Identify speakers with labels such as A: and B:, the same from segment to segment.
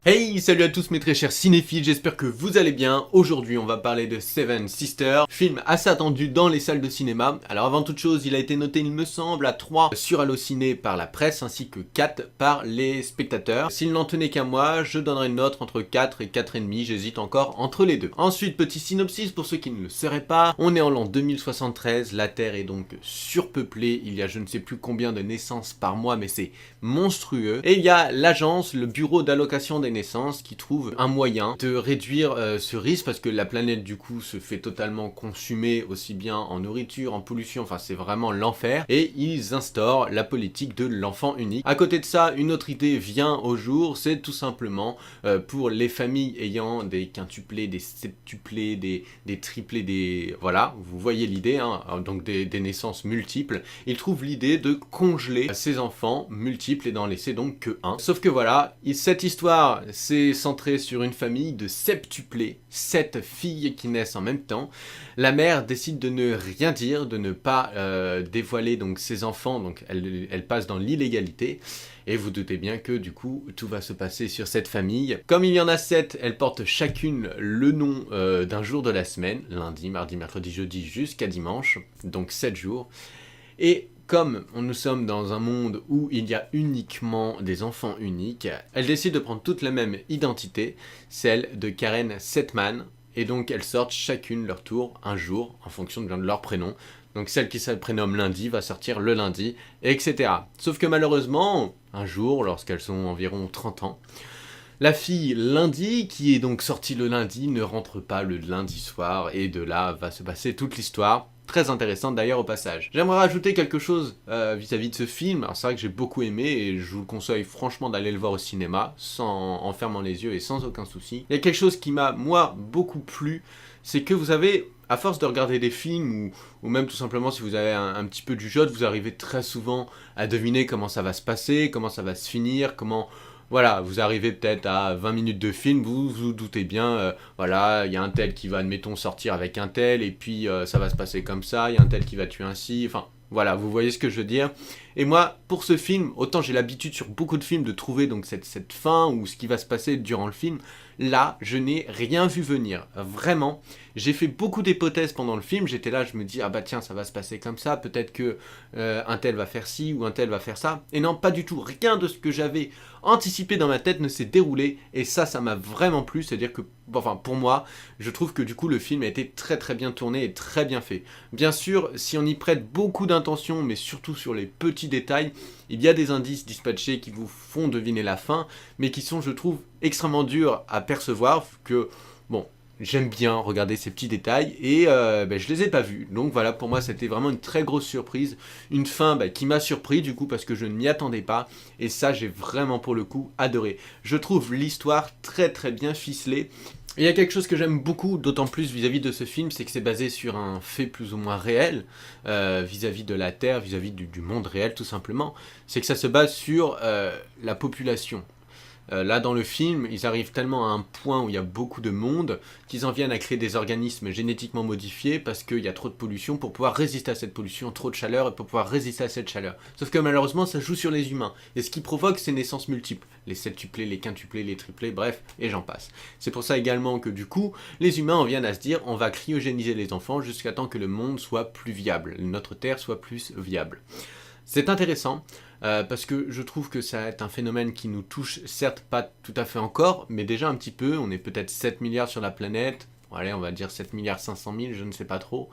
A: Hey, salut à tous mes très chers cinéphiles, j'espère que vous allez bien. Aujourd'hui on va parler de Seven Sisters, film assez attendu dans les salles de cinéma. Alors avant toute chose, il a été noté il me semble à 3 sur Allociné par la presse ainsi que 4 par les spectateurs. S'il n'en tenait qu'à moi, je donnerais une note entre 4 et 4,5, j'hésite encore entre les deux. Ensuite, petit synopsis pour ceux qui ne le sauraient pas, on est en l'an 2073, la Terre est donc surpeuplée, il y a je ne sais plus combien de naissances par mois mais c'est monstrueux. Et il y a l'agence, le bureau d'allocation des naissances qui trouve un moyen de réduire ce risque parce que la planète du coup se fait totalement consumer aussi bien en nourriture, en pollution, enfin c'est vraiment l'enfer et ils instaurent la politique de l'enfant unique. À côté de ça, une autre idée vient au jour, c'est tout simplement pour les familles ayant des quintuplés, des septuplés, des triplés, des... voilà, vous voyez l'idée, hein, donc des naissances multiples, ils trouvent l'idée de congeler ces enfants multiples et d'en laisser donc que un. Sauf que voilà, cette histoire s'est centrée sur une famille de septuplés, 7 filles qui naissent en même temps. La mère décide de ne rien dire, de ne pas dévoiler donc ses enfants, donc elle passe dans l'illégalité. Et vous doutez bien que du coup, tout va se passer sur cette famille. Comme il y en a 7, elles portent chacune le nom d'un jour de la semaine, lundi, mardi, mercredi, jeudi, jusqu'à dimanche, donc 7 jours. Et comme nous sommes dans un monde où il y a uniquement des enfants uniques, elles décident de prendre toutes la même identité, celle de Karen Setman, et donc elles sortent chacune leur tour un jour en fonction de leur prénom. Donc celle qui se prénomme lundi va sortir le lundi, etc. Sauf que malheureusement, un jour, lorsqu'elles ont environ 30 ans, la fille lundi, qui est donc sortie le lundi, ne rentre pas le lundi soir, et de là va se passer toute l'histoire. Très intéressante d'ailleurs au passage. J'aimerais rajouter quelque chose vis-à-vis de ce film. Alors c'est vrai que j'ai beaucoup aimé et je vous conseille franchement d'aller le voir au cinéma, en fermant les yeux et sans aucun souci. Il y a quelque chose qui m'a, moi, beaucoup plu, c'est que vous avez, à force de regarder des films, ou même tout simplement si vous avez un petit peu du jeu, vous arrivez très souvent à deviner comment ça va se passer, comment ça va se finir, comment... Voilà, vous arrivez peut-être à 20 minutes de film, vous vous doutez bien, voilà, il y a un tel qui va, admettons, sortir avec un tel, et puis ça va se passer comme ça, il y a un tel qui va tuer ainsi, enfin, voilà, vous voyez ce que je veux dire. Et moi, pour ce film, autant j'ai l'habitude sur beaucoup de films de trouver donc cette fin, ou ce qui va se passer durant le film, là, je n'ai rien vu venir, vraiment. J'ai fait beaucoup d'hypothèses pendant le film, j'étais là, je me dis, ah bah tiens, ça va se passer comme ça, peut-être que un tel va faire ci, ou un tel va faire ça, et non, pas du tout, rien de ce que j'avais anticipé dans ma tête ne s'est déroulé, et ça m'a vraiment plu, c'est-à-dire que, enfin, pour moi, je trouve que du coup, le film a été très très bien tourné et très bien fait. Bien sûr, si on y prête beaucoup d'intention, mais surtout sur les petits détails, il y a des indices dispatchés qui vous font deviner la fin, mais qui sont, je trouve, extrêmement durs à percevoir, que, bon, j'aime bien regarder ces petits détails, et je les ai pas vus. Donc voilà, pour moi, c'était vraiment une très grosse surprise, une fin qui m'a surpris, du coup, parce que je ne m'y attendais pas, et ça, j'ai vraiment, pour le coup, adoré. Je trouve l'histoire très très bien ficelée. Il y a quelque chose que j'aime beaucoup, d'autant plus vis-à-vis de ce film, c'est que c'est basé sur un fait plus ou moins réel, vis-à-vis de la Terre, vis-à-vis du monde réel tout simplement. C'est que ça se base sur la population. Là, dans le film, ils arrivent tellement à un point où il y a beaucoup de monde qu'ils en viennent à créer des organismes génétiquement modifiés parce qu'il y a trop de pollution pour pouvoir résister à cette pollution, trop de chaleur et pour pouvoir résister à cette chaleur. Sauf que malheureusement, ça joue sur les humains. Et ce qui provoque ces naissances multiples. Les septuplés, les quintuplés, les triplés, bref, et j'en passe. C'est pour ça également que du coup, les humains en viennent à se dire on va cryogéniser les enfants jusqu'à temps que le monde soit plus viable, notre Terre soit plus viable. C'est intéressant, parce que je trouve que ça est un phénomène qui nous touche, certes pas tout à fait encore, mais déjà un petit peu, on est peut-être 7 milliards sur la planète, allez on va dire 7 milliards 500 000, je ne sais pas trop,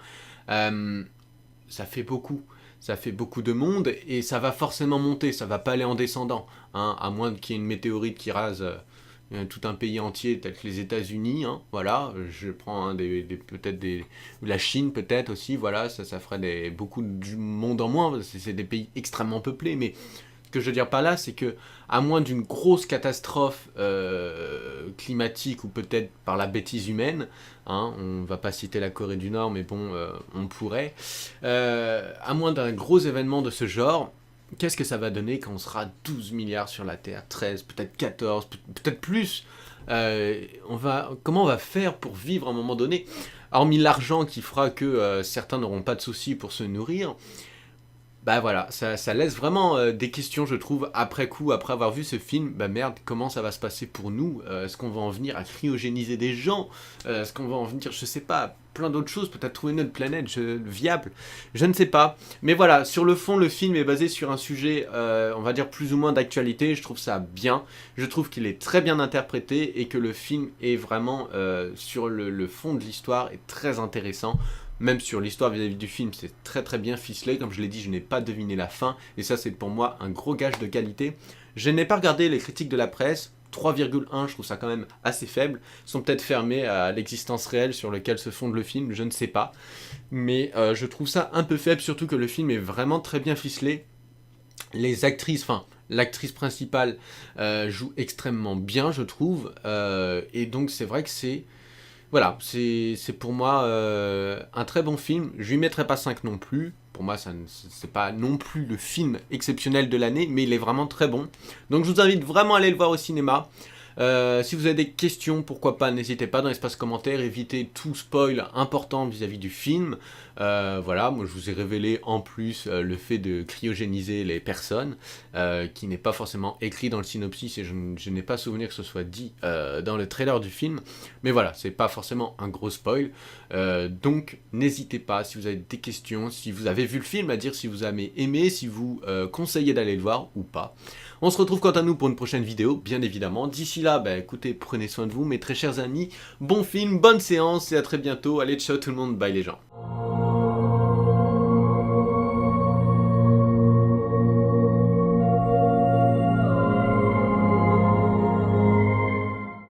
A: ça fait beaucoup de monde, et ça va forcément monter, ça va pas aller en descendant, hein, à moins qu'il y ait une météorite qui rase tout un pays entier tel que les États-Unis, hein, voilà, je prends peut-être la Chine peut-être aussi, voilà, ça ferait beaucoup de monde en moins, parce que c'est des pays extrêmement peuplés, mais ce que je veux dire par là, c'est que à moins d'une grosse catastrophe climatique ou peut-être par la bêtise humaine, hein, on va pas citer la Corée du Nord, mais bon, on pourrait, à moins d'un gros événement de ce genre, qu'est-ce que ça va donner quand on sera 12 milliards sur la Terre, 13, peut-être 14, peut-être plus comment on va faire pour vivre à un moment donné? Hormis l'argent qui fera que certains n'auront pas de soucis pour se nourrir, Bah voilà, ça laisse vraiment des questions, je trouve, après coup, après avoir vu ce film. Bah merde, comment ça va se passer pour nous? Est-ce qu'on va en venir à cryogéniser des gens? Est-ce qu'on va en venir, je sais pas, plein d'autres choses, peut-être trouver notre planète viable? Je ne sais pas. Mais voilà, sur le fond, le film est basé sur un sujet, on va dire, plus ou moins d'actualité. Je trouve ça bien. Je trouve qu'il est très bien interprété et que le film est vraiment, sur le fond de l'histoire, est très intéressant. Même sur l'histoire vis-à-vis du film, c'est très très bien ficelé. Comme je l'ai dit, je n'ai pas deviné la fin. Et ça, c'est pour moi un gros gage de qualité. Je n'ai pas regardé les critiques de la presse. 3,1, je trouve ça quand même assez faible. Ils sont peut-être fermés à l'existence réelle sur laquelle se fonde le film, je ne sais pas. Mais je trouve ça un peu faible, surtout que le film est vraiment très bien ficelé. Les actrices, enfin, l'actrice principale joue extrêmement bien, je trouve. Et donc, c'est vrai que c'est... Voilà, c'est pour moi un très bon film. Je lui mettrai pas 5 non plus. Pour moi, c'est pas non plus le film exceptionnel de l'année, mais il est vraiment très bon. Donc je vous invite vraiment à aller le voir au cinéma. Si vous avez des questions, pourquoi pas, n'hésitez pas dans l'espace commentaire, évitez tout spoil important vis-à-vis du film. Voilà, moi je vous ai révélé en plus le fait de cryogéniser les personnes, qui n'est pas forcément écrit dans le synopsis et je n'ai pas souvenir que ce soit dit dans le trailer du film. Mais voilà, c'est pas forcément un gros spoil. Donc n'hésitez pas, si vous avez des questions, si vous avez vu le film, à dire si vous avez aimé, si vous conseillez d'aller le voir ou pas. On se retrouve quant à nous pour une prochaine vidéo, bien évidemment. D'ici là, bah, écoutez, prenez soin de vous, mes très chers amis. Bon film, bonne séance et à très bientôt. Allez, ciao tout le monde, bye les gens.